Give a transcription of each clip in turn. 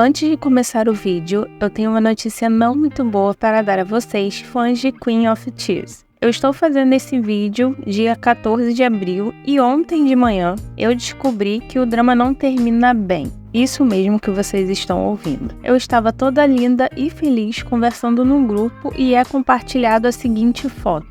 Antes de começar o vídeo, eu tenho uma notícia não muito boa para dar a vocês, fãs de Queen of Tears. Eu estou fazendo esse vídeo dia 14 de abril e ontem de manhã eu descobri que o drama não termina bem. Isso mesmo que vocês estão ouvindo. Eu estava toda linda e feliz conversando num grupo e é compartilhado a seguinte foto.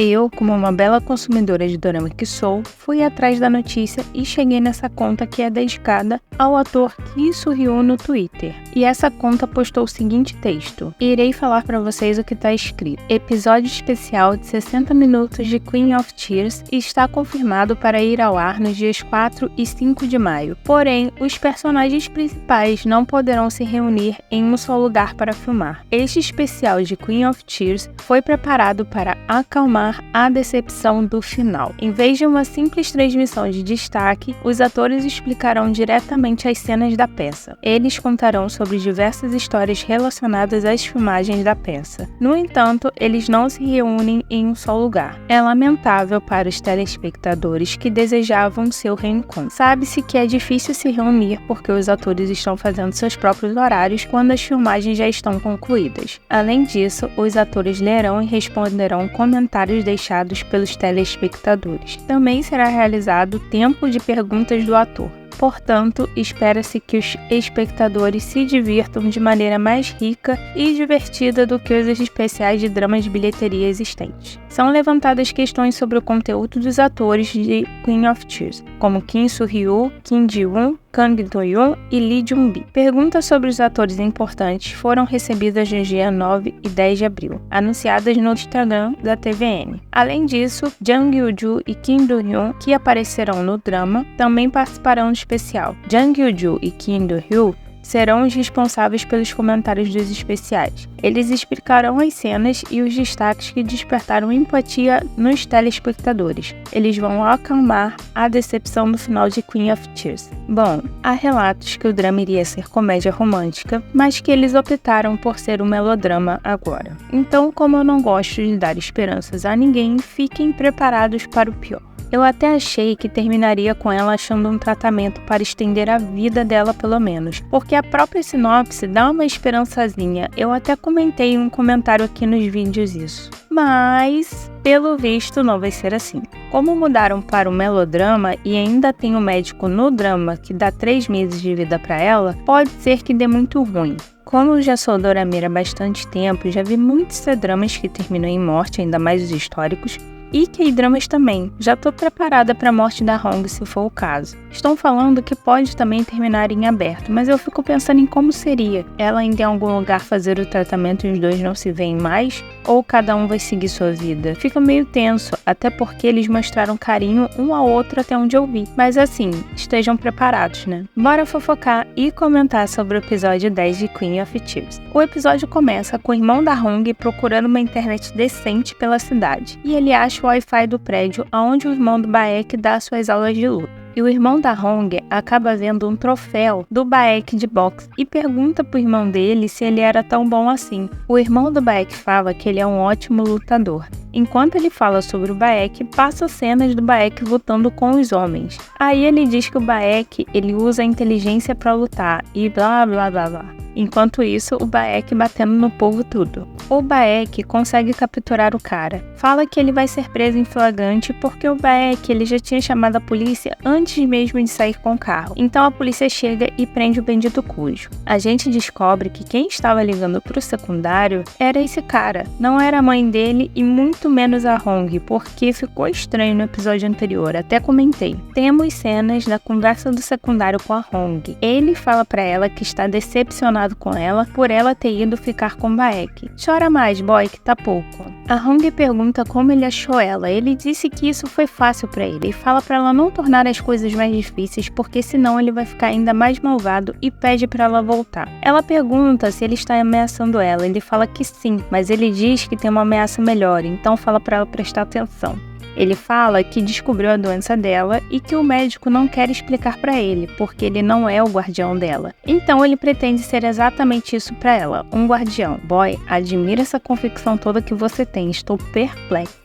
Eu, como uma bela consumidora de dorama que sou, fui atrás da notícia e cheguei nessa conta que é dedicada ao ator Kim Soo-hyun no Twitter. E essa conta postou o seguinte texto. Irei falar para vocês o que está escrito. Episódio especial de 60 minutos de Queen of Tears está confirmado para ir ao ar nos dias 4 e 5 de maio. Porém, os personagens principais não poderão se reunir em um só lugar para filmar. Este especial de Queen of Tears foi preparado para acalmar a decepção do final. Em vez de uma simples transmissão de destaque, os atores explicarão diretamente as cenas da peça. Eles contarão sobre diversas histórias relacionadas às filmagens da peça. No entanto, eles não se reúnem em um só lugar. É lamentável para os telespectadores que desejavam seu reencontro. Sabe-se que é difícil se reunir porque os atores estão fazendo seus próprios horários quando as filmagens já estão concluídas. Além disso, os atores lerão e responderão comentários deixados pelos telespectadores. Também será realizado tempo de perguntas do ator. Portanto, espera-se que os espectadores se divirtam de maneira mais rica e divertida do que os especiais de dramas de bilheteria existentes. São levantadas questões sobre o conteúdo dos atores de Queen of Tears, como Kim Soo-hyun, Kim Ji-woon, Kang Do-yoon e Lee Jun-bi. Perguntas sobre os atores importantes foram recebidas no dia 9 e 10 de abril, anunciadas no Instagram da TVN. Além disso, Jang Yoo-joo e Kim Do-hyun, que aparecerão no drama, também participarão do especial. Jang Yoo-joo e Kim Do-hyun serão os responsáveis pelos comentários dos especiais. Eles explicarão as cenas e os destaques que despertaram empatia nos telespectadores. Eles vão acalmar a decepção do final de Queen of Tears. Bom, há relatos que o drama iria ser comédia romântica, mas que eles optaram por ser um melodrama agora. Então, como eu não gosto de dar esperanças a ninguém, fiquem preparados para o pior. Eu até achei que terminaria com ela achando um tratamento para estender a vida dela pelo menos, porque a própria sinopse dá uma esperançazinha. Eu até comentei em um comentário aqui nos vídeos isso. Mas, pelo visto, não vai ser assim. Como mudaram para o melodrama e ainda tem um médico no drama que dá 3 meses de vida para ela, pode ser que dê muito ruim. Como eu já sou dorameira há bastante tempo, já vi muitos dramas que terminam em morte, ainda mais os históricos, e K-dramas também. Já tô preparada para a morte da Hong se for o caso. Estão falando que pode também terminar em aberto, mas eu fico pensando em como seria. Ela ainda em algum lugar fazer o tratamento e os dois não se veem mais? Ou cada um vai seguir sua vida? Fica meio tenso, até porque eles mostraram carinho um ao outro até onde eu vi. Mas assim, estejam preparados, né? Bora fofocar e comentar sobre o episódio 10 de Queen of Tears. O episódio começa com o irmão da Hong procurando uma internet decente pela cidade. E ele acha o Wi-Fi do prédio onde o irmão do Baek dá suas aulas de luta. E o irmão da Hong acaba vendo um troféu do Baek de boxe e pergunta pro irmão dele se ele era tão bom assim. O irmão do Baek fala que ele é um ótimo lutador. Enquanto ele fala sobre o Baek, passa cenas do Baek lutando com os homens. Aí ele diz que o Baek ele usa a inteligência para lutar e blá blá blá blá. Enquanto isso, o Baek batendo no povo tudo. O Baek consegue capturar o cara. Fala que ele vai ser preso em flagrante porque o Baek ele já tinha chamado a polícia antes mesmo de sair com o carro. Então a polícia chega e prende o bendito Cujo. A gente descobre que quem estava ligando pro secundário era esse cara. Não era a mãe dele e muito menos a Hong, porque ficou estranho no episódio anterior, até comentei. Temos cenas da conversa do secundário com a Hong. Ele fala pra ela que está decepcionado com ela por ela ter ido ficar com Baek. Chora mais, boy, que tá pouco. A Hong pergunta como ele achou ela. Ele disse que isso foi fácil pra ele e fala pra ela não tornar as coisas mais difíceis porque senão ele vai ficar ainda mais malvado e pede pra ela voltar. Ela pergunta se ele está ameaçando ela. Ele fala que sim, mas ele diz que tem uma ameaça melhor, então fala pra ela prestar atenção. Ele fala que descobriu a doença dela e que o médico não quer explicar pra ele, porque ele não é o guardião dela. Então ele pretende ser exatamente isso pra ela, um guardião. Boy, admira essa convicção toda que você tem, estou perplexa.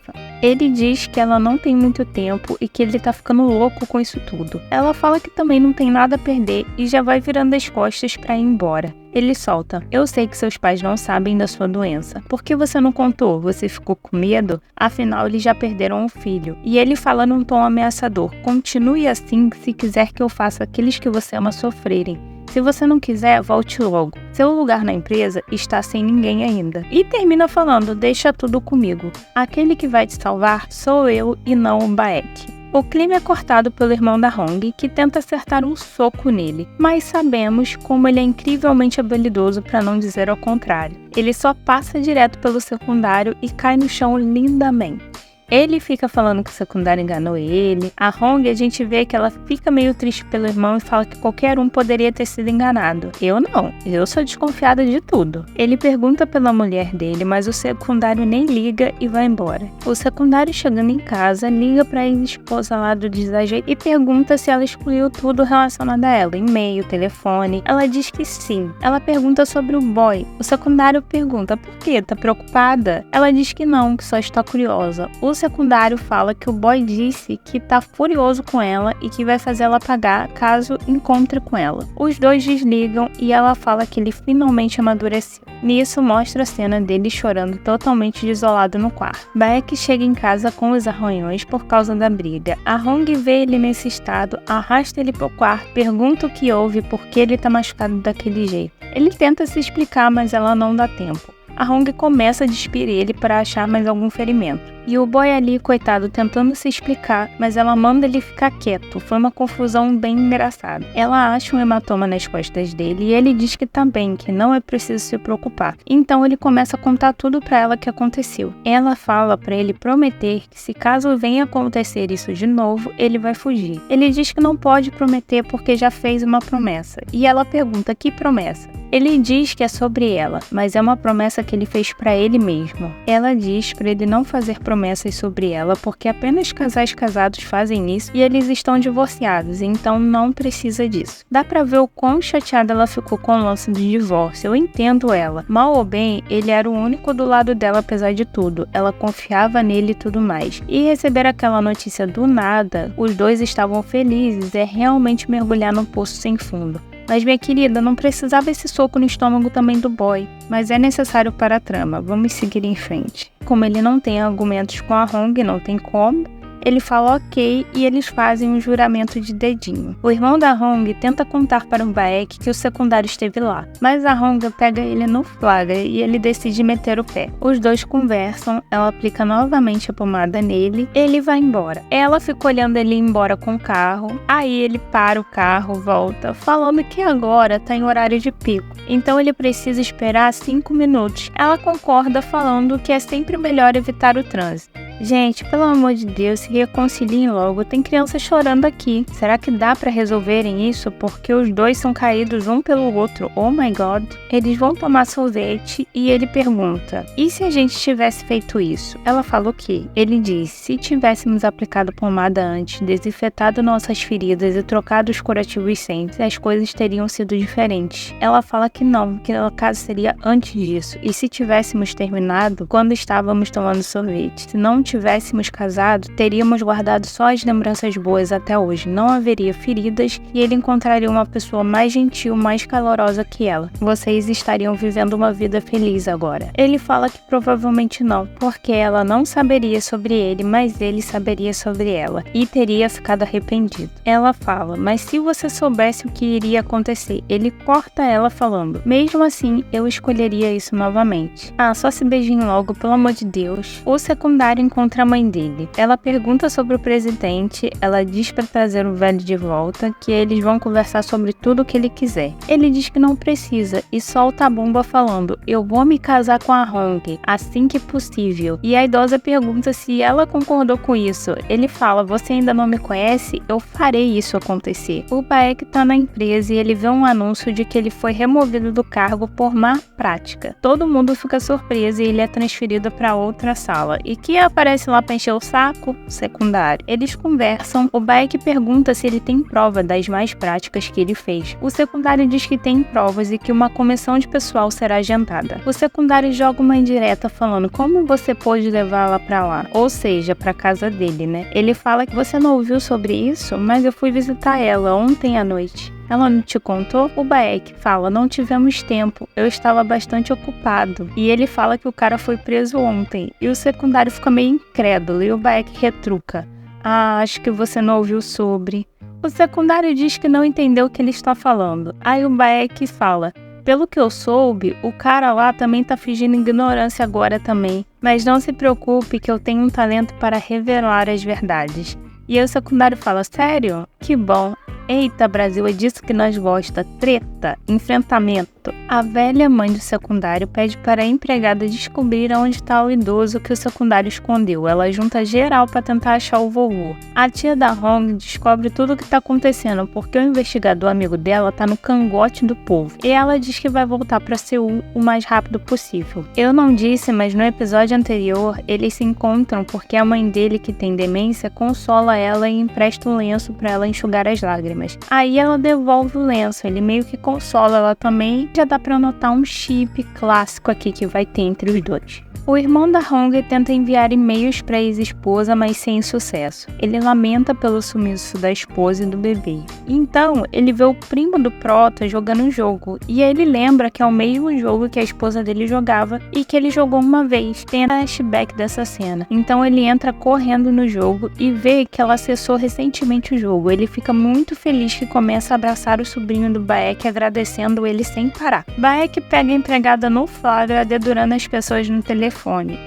Ele diz que ela não tem muito tempo e que ele tá ficando louco com isso tudo. Ela fala que também não tem nada a perder e já vai virando as costas pra ir embora. Ele solta: eu sei que seus pais não sabem da sua doença. Por que você não contou? Você ficou com medo? Afinal, eles já perderam um filho. E ele fala num tom ameaçador: continue assim se quiser que eu faça aqueles que você ama sofrerem. Se você não quiser, volte logo. Seu lugar na empresa está sem ninguém ainda. E termina falando: deixa tudo comigo. Aquele que vai te salvar sou eu e não o Baek. O clima é cortado pelo irmão da Hong, que tenta acertar um soco nele, mas sabemos como ele é incrivelmente habilidoso, para não dizer ao contrário. Ele só passa direto pelo secundário e cai no chão lindamente. Ele fica falando que o secundário enganou ele. A Hong, a gente vê que ela fica meio triste pelo irmão e fala que qualquer um poderia ter sido enganado. Eu não, eu sou desconfiada de tudo. Ele pergunta pela mulher dele, mas o secundário nem liga e vai embora. O secundário, chegando em casa, liga pra ex-esposa lá do desajeito e pergunta se ela excluiu tudo relacionado a ela, e-mail, telefone. Ela diz que sim. Ela pergunta sobre o boy. O secundário pergunta: por quê? Tá preocupada? Ela diz que não, que só está curiosa. O secundário fala que o boy disse que tá furioso com ela e que vai fazer ela pagar caso encontre com ela. Os dois desligam e ela fala que ele finalmente amadureceu. Nisso, mostra a cena dele chorando totalmente desolado no quarto. Baek chega em casa com os arranhões por causa da briga. A Hong vê ele nesse estado, arrasta ele pro quarto, pergunta o que houve e por que ele tá machucado daquele jeito. Ele tenta se explicar, mas ela não dá tempo. A Hong começa a despir ele para achar mais algum ferimento. E o boy ali, coitado, tentando se explicar, mas ela manda ele ficar quieto. Foi uma confusão bem engraçada. Ela acha um hematoma nas costas dele e ele diz que tá bem, que não é preciso se preocupar. Então ele começa a contar tudo pra ela que aconteceu. Ela fala pra ele prometer que se caso venha acontecer isso de novo, ele vai fugir. Ele diz que não pode prometer porque já fez uma promessa. E ela pergunta: que promessa? Ele diz que é sobre ela, mas é uma promessa que ele fez pra ele mesmo. Ela diz pra ele não fazer promessas sobre ela, porque apenas casais casados fazem isso e eles estão divorciados, então não precisa disso. Dá pra ver o quão chateada ela ficou com o lance do divórcio. Eu entendo ela. Mal ou bem, ele era o único do lado dela apesar de tudo. Ela confiava nele e tudo mais. E receber aquela notícia do nada, os dois estavam felizes, é realmente mergulhar num poço sem fundo. Mas, minha querida, não precisava esse soco no estômago também do boy, mas é necessário para a trama. Vamos seguir em frente. Como ele não tem argumentos com a Hong, não tem como, ele fala ok e eles fazem um juramento de dedinho. O irmão da Hong tenta contar para o Baek que o secundário esteve lá, mas a Hong pega ele no flagra e ele decide meter o pé. Os dois conversam, ela aplica novamente a pomada nele, ele vai embora. Ela fica olhando ele ir embora com o carro, aí ele para o carro, volta, falando que agora tá em horário de pico, então ele precisa esperar 5 minutos. Ela concorda, falando que é sempre melhor evitar o trânsito. Gente, pelo amor de Deus, se reconciliem logo, tem criança chorando aqui. Será que dá pra resolverem isso? Porque os dois são caídos um pelo outro. Oh my god. Eles vão tomar sorvete e ele pergunta: e se a gente tivesse feito isso? Ela fala o quê? Ele diz: se tivéssemos aplicado pomada antes, desinfetado nossas feridas e trocado os curativos sempre, as coisas teriam sido diferentes. Ela fala que não, que no caso seria antes disso. E se tivéssemos terminado quando estávamos tomando sorvete? Se não tivéssemos casado, teríamos guardado só as lembranças boas até hoje. Não haveria feridas e ele encontraria uma pessoa mais gentil, mais calorosa que ela. Vocês estariam vivendo uma vida feliz agora. Ele fala que provavelmente não, porque ela não saberia sobre ele, mas ele saberia sobre ela e teria ficado arrependido. Ela fala: mas se você soubesse o que iria acontecer? Ele corta ela falando: mesmo assim, eu escolheria isso novamente. Ah, só se beijinho logo, pelo amor de Deus. O secundário encontra a mãe dele. Ela pergunta sobre o presidente, ela diz para trazer o velho de volta, que eles vão conversar sobre tudo o que ele quiser. Ele diz que não precisa e solta a bomba falando: eu vou me casar com a Hong assim que possível. E a idosa pergunta se ela concordou com isso. Ele fala: você ainda não me conhece? Eu farei isso acontecer. O Baek tá na empresa e ele vê um anúncio de que ele foi removido do cargo por má prática. Todo mundo fica surpreso e ele é transferido para outra sala. E que aparece lá pra encher o saco? Secundário. Eles conversam, o Baek pergunta se ele tem prova das mais práticas que ele fez. O secundário diz que tem provas e que uma comissão de pessoal será agendada. O secundário joga uma indireta falando como você pôde levá-la pra lá, ou seja, pra casa dele, né? Ele fala que você não ouviu sobre isso, mas eu fui visitar ela ontem à noite. Ela não te contou? O Baek fala, não tivemos tempo, eu estava bastante ocupado. E ele fala que o cara foi preso ontem. E o secundário fica meio incrédulo e o Baek retruca. Acho que você não ouviu sobre. O secundário diz que não entendeu o que ele está falando. Aí o Baek fala, pelo que eu soube, o cara lá também tá fingindo ignorância agora também. Mas não se preocupe que eu tenho um talento para revelar as verdades. E aí o secundário fala, sério? Que bom. Eita, Brasil, é disso que nós gosta. Treta, enfrentamento. A velha mãe do secundário pede para a empregada descobrir onde está o idoso que o secundário escondeu. Ela junta geral para tentar achar o vovô. A tia da Hong descobre tudo o que está acontecendo porque o investigador amigo dela está no cangote do povo. E ela diz que vai voltar para Seul o mais rápido possível. Eu não disse, mas no episódio anterior eles se encontram porque a mãe dele, que tem demência, consola ela e empresta um lenço para ela enxugar as lágrimas. Aí ela devolve o lenço, ele meio que consola ela também. Já dá pra notar um chip clássico aqui que vai ter entre os dois. O irmão da Hong tenta enviar e-mails para a ex-esposa, mas sem sucesso. Ele lamenta pelo sumiço da esposa e do bebê. Então, ele vê o primo do Prota jogando um jogo, e aí ele lembra que é o mesmo jogo que a esposa dele jogava e que ele jogou uma vez. Tem a flashback dessa cena. Então ele entra correndo no jogo e vê que ela acessou recentemente o jogo. Ele fica muito feliz que começa a abraçar o sobrinho do Baek, agradecendo ele sem parar. Baek pega a empregada no flagra, dedurando as pessoas no telefone.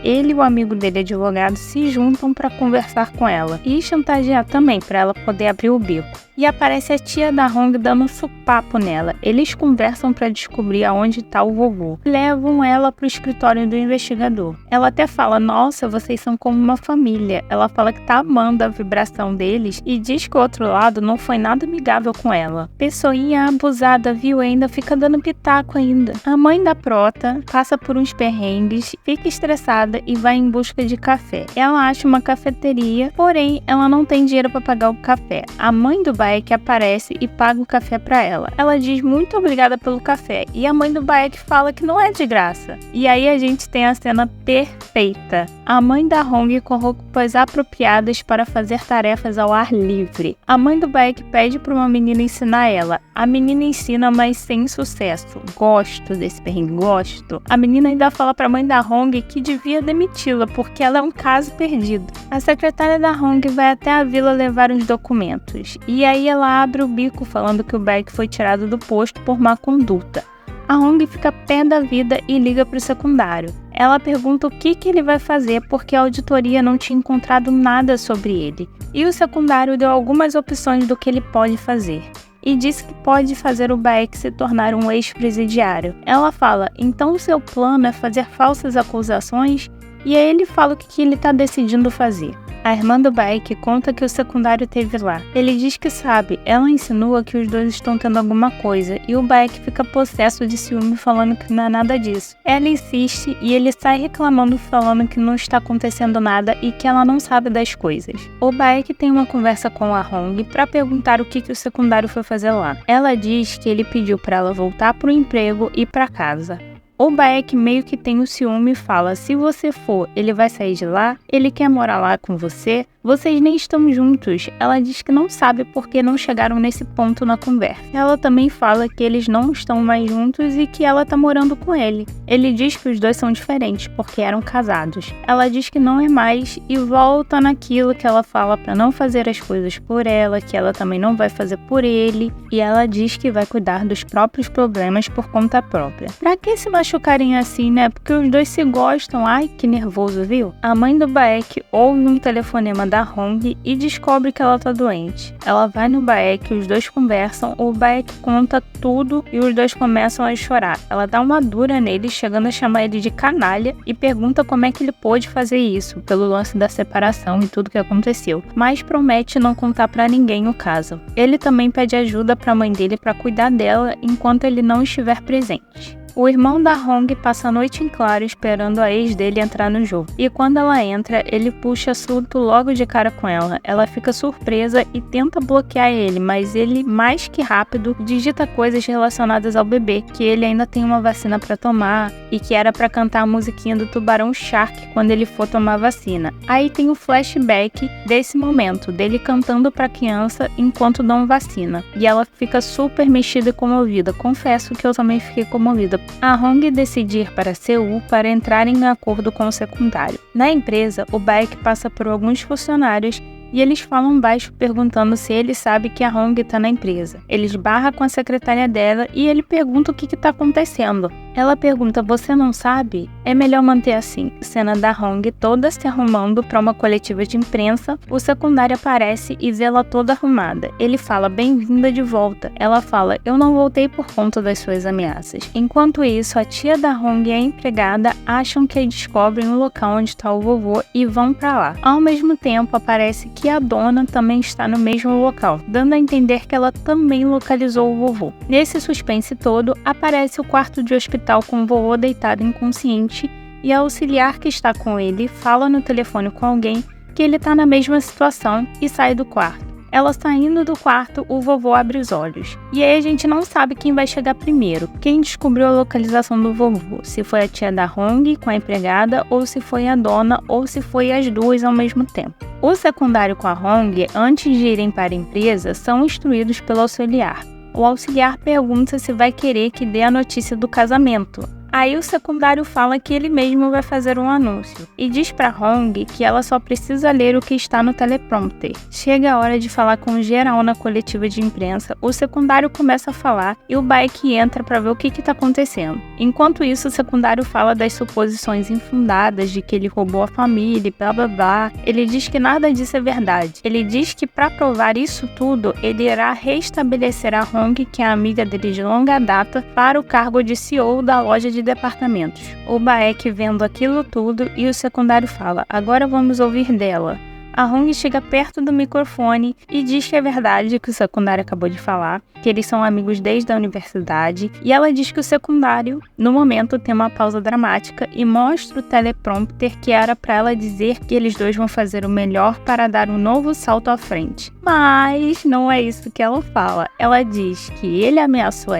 Ele e o amigo dele, advogado, se juntam para conversar com ela e chantagear também para ela poder abrir o bico. E aparece a tia da Hong dando um supapo nela. Eles conversam para descobrir aonde está o vovô. Levam ela para o escritório do investigador. Ela até fala, nossa, vocês são como uma família. Ela fala que tá amando a vibração deles e diz que o outro lado não foi nada amigável com ela. Pessoinha abusada, viu? Ainda fica dando pitaco ainda. A mãe da Prota passa por uns perrengues, fica estressada e vai em busca de café. Ela acha uma cafeteria, porém ela não tem dinheiro para pagar o café. A mãe do Baek aparece e paga o café para ela. Ela diz muito obrigada pelo café e a mãe do Baek fala que não é de graça. E aí a gente tem a cena perfeita. A mãe da Hong com roupas apropriadas para fazer tarefas ao ar livre. A mãe do Baek pede para uma menina ensinar ela. A menina ensina, mas sem sucesso. Gosto desse perrengue, gosto. A menina ainda fala para a mãe da Hong que devia demiti-la porque ela é um caso perdido. A secretária da Hong vai até a vila levar os documentos. E aí ela abre o bico falando que o Baek foi tirado do posto por má conduta. A Hong fica pé da vida e liga para o secundário. Ela pergunta o que ele vai fazer porque a auditoria não tinha encontrado nada sobre ele. E o secundário deu algumas opções do que ele pode fazer. E disse que pode fazer o Baek se tornar um ex-presidiário. Ela fala, então o seu plano é fazer falsas acusações? E aí ele fala o que ele está decidindo fazer. A irmã do Baek conta que o secundário teve lá. Ele diz que sabe, ela insinua que os dois estão tendo alguma coisa e o Baek fica possesso de ciúme falando que não é nada disso. Ela insiste e ele sai reclamando falando que não está acontecendo nada e que ela não sabe das coisas. O Baek tem uma conversa com a Hong para perguntar o que o secundário foi fazer lá. Ela diz que ele pediu para ela voltar para o emprego e para casa. O Baek meio que tem o ciúme e fala, se você for, ele vai sair de lá? Ele quer morar lá com você? Vocês nem estão juntos. Ela diz que não sabe porque não chegaram nesse ponto na conversa. Ela também fala que eles não estão mais juntos e que ela tá morando com ele. Ele diz que os dois são diferentes porque eram casados. Ela diz que não é mais e volta naquilo que ela fala pra não fazer as coisas por ela, que ela também não vai fazer por ele. E ela diz que vai cuidar dos próprios problemas por conta própria. Pra que se machucarem assim, né? Porque os dois se gostam. Ai, que nervoso, viu? A mãe do Baek ouve um telefonema da Hong e descobre que ela tá doente. Ela vai no Baek, os dois conversam, o Baek conta tudo e os dois começam a chorar. Ela dá uma dura nele, chegando a chamar ele de canalha e pergunta como é que ele pôde fazer isso, pelo lance da separação e tudo que aconteceu, mas promete não contar pra ninguém o caso. Ele também pede ajuda pra mãe dele pra cuidar dela enquanto ele não estiver presente. O irmão da Hong passa a noite em claro esperando a ex dele entrar no jogo. E quando ela entra, ele puxa assunto logo de cara com ela. Ela fica surpresa e tenta bloquear ele, mas ele, mais que rápido, digita coisas relacionadas ao bebê, que ele ainda tem uma vacina para tomar e que era para cantar a musiquinha do Tubarão Shark quando ele for tomar a vacina. Aí tem o flashback desse momento, dele cantando para a criança enquanto dão vacina. E ela fica super mexida e comovida. Confesso que eu também fiquei comovida. A Hong decide ir para Seul para entrar em acordo com o secundário. Na empresa, o Baek passa por alguns funcionários e eles falam baixo perguntando se ele sabe que a Hong está na empresa. Ele esbarra com a secretária dela e ele pergunta o que está acontecendo. Ela pergunta, você não sabe? É melhor manter assim. Cena da Hong toda se arrumando para uma coletiva de imprensa. O secundário aparece e vê ela toda arrumada. Ele fala, bem-vinda de volta. Ela fala, eu não voltei por conta das suas ameaças. Enquanto isso, a tia da Hong e a empregada acham que descobrem o local onde está o vovô e vão para lá. Ao mesmo tempo, aparece que a dona também está no mesmo local, dando a entender que ela também localizou o vovô. Nesse suspense todo, aparece o quarto de hospital com o vovô deitado inconsciente e a auxiliar que está com ele fala no telefone com alguém que ele está na mesma situação e sai do quarto. Ela saindo do quarto, o vovô abre os olhos. E aí a gente não sabe quem vai chegar primeiro. Quem descobriu a localização do vovô? Se foi a tia da Hong com a empregada, ou se foi a dona, ou se foi as duas ao mesmo tempo. O secundário com a Hong, antes de irem para a empresa, são instruídos pelo auxiliar. O auxiliar pergunta se vai querer que dê a notícia do casamento. Aí o secundário fala que ele mesmo vai fazer um anúncio e diz pra Hong que ela só precisa ler o que está no teleprompter. Chega a hora de falar com geral na coletiva de imprensa, o secundário começa a falar e o Baek entra pra ver o que está acontecendo. Enquanto isso, o secundário fala das suposições infundadas de que ele roubou a família e blá blá blá. Ele diz que nada disso é verdade. Ele diz que pra provar isso tudo, ele irá restabelecer a Hong, que é a amiga dele de longa data, para o cargo de CEO da loja de departamentos. O Baek vendo aquilo tudo e o secundário fala, agora vamos ouvir dela. A Hong chega perto do microfone e diz que é verdade que o secundário acabou de falar, que eles são amigos desde a universidade, e ela diz que o secundário, no momento, tem uma pausa dramática e mostra o teleprompter que era para ela dizer que eles dois vão fazer o melhor para dar um novo salto à frente. Mas não é isso que ela fala. Ela diz que ele ameaçou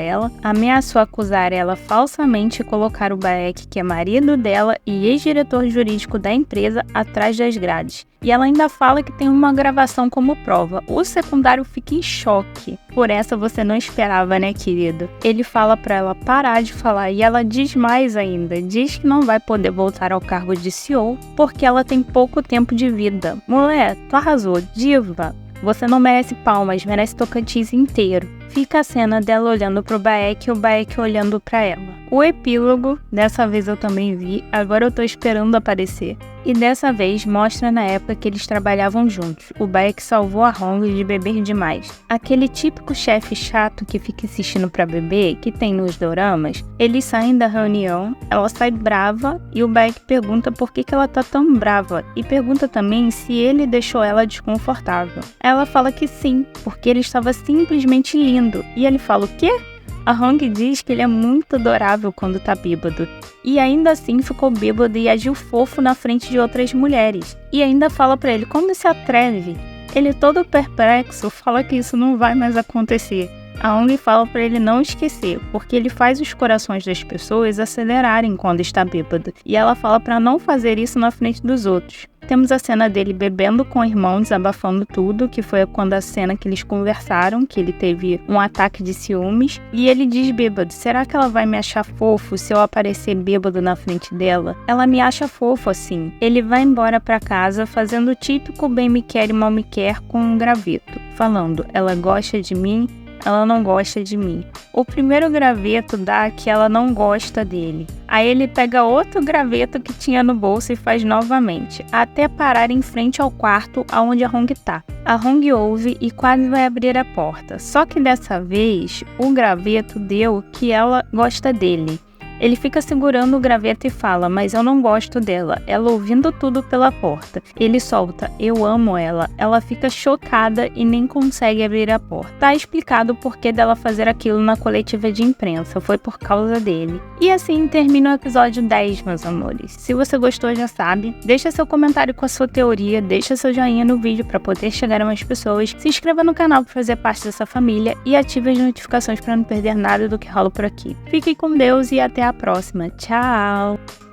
acusar ela falsamente e colocar o Baek, que é marido dela e ex-diretor jurídico da empresa, atrás das grades. E ela ainda fala que tem uma gravação como prova. O secundário fica em choque. Por essa você não esperava, né, querido? Ele fala pra ela parar de falar e ela diz mais ainda. Diz que não vai poder voltar ao cargo de CEO porque ela tem pouco tempo de vida. Mulher, tu arrasou, diva. Você não merece palmas, merece Tocantins inteiro. Fica a cena dela olhando pro Baek e o Baek olhando pra ela. O epílogo, dessa vez eu também vi, agora eu tô esperando aparecer. E dessa vez mostra na época que eles trabalhavam juntos. O Baek salvou a Hong de beber demais. Aquele típico chefe chato que fica insistindo pra beber, que tem nos doramas, eles saem da reunião, ela sai brava e o Baek pergunta por que ela tá tão brava e pergunta também se ele deixou ela desconfortável. Ela fala que sim, porque ele estava simplesmente lindo. E ele fala o quê? A Hong diz que ele é muito adorável quando tá bêbado. E ainda assim ficou bêbado e agiu fofo na frente de outras mulheres. E ainda fala pra ele, como se atreve? Ele todo perplexo fala que isso não vai mais acontecer. A Hong fala pra ele não esquecer, porque ele faz os corações das pessoas acelerarem quando está bêbado. E ela fala pra não fazer isso na frente dos outros. Temos a cena dele bebendo com o irmão, desabafando tudo, que foi quando a cena que eles conversaram, que ele teve um ataque de ciúmes. E ele diz bêbado, será que ela vai me achar fofo se eu aparecer bêbado na frente dela? Ela me acha fofo assim. Ele vai embora pra casa fazendo o típico bem me quer e mal me quer com um graveto, falando, ela gosta de mim, ela não gosta de mim. O primeiro graveto dá que ela não gosta dele. Aí ele pega outro graveto que tinha no bolso e faz novamente, até parar em frente ao quarto onde a Hong tá. A Hong ouve e quase vai abrir a porta. Só que dessa vez, o graveto deu que ela gosta dele. Ele fica segurando o graveto e fala, mas eu não gosto dela, ela ouvindo tudo pela porta. Ele solta, eu amo ela. Ela fica chocada e nem consegue abrir a porta. Tá explicado o porquê dela fazer aquilo na coletiva de imprensa, foi por causa dele. E assim termina o episódio 10, meus amores. Se você gostou, já sabe, deixa seu comentário com a sua teoria, deixa seu joinha no vídeo para poder chegar a mais pessoas, se inscreva no canal para fazer parte dessa família e ative as notificações para não perder nada do que rola por aqui. Fique com Deus e até a próxima. Tchau!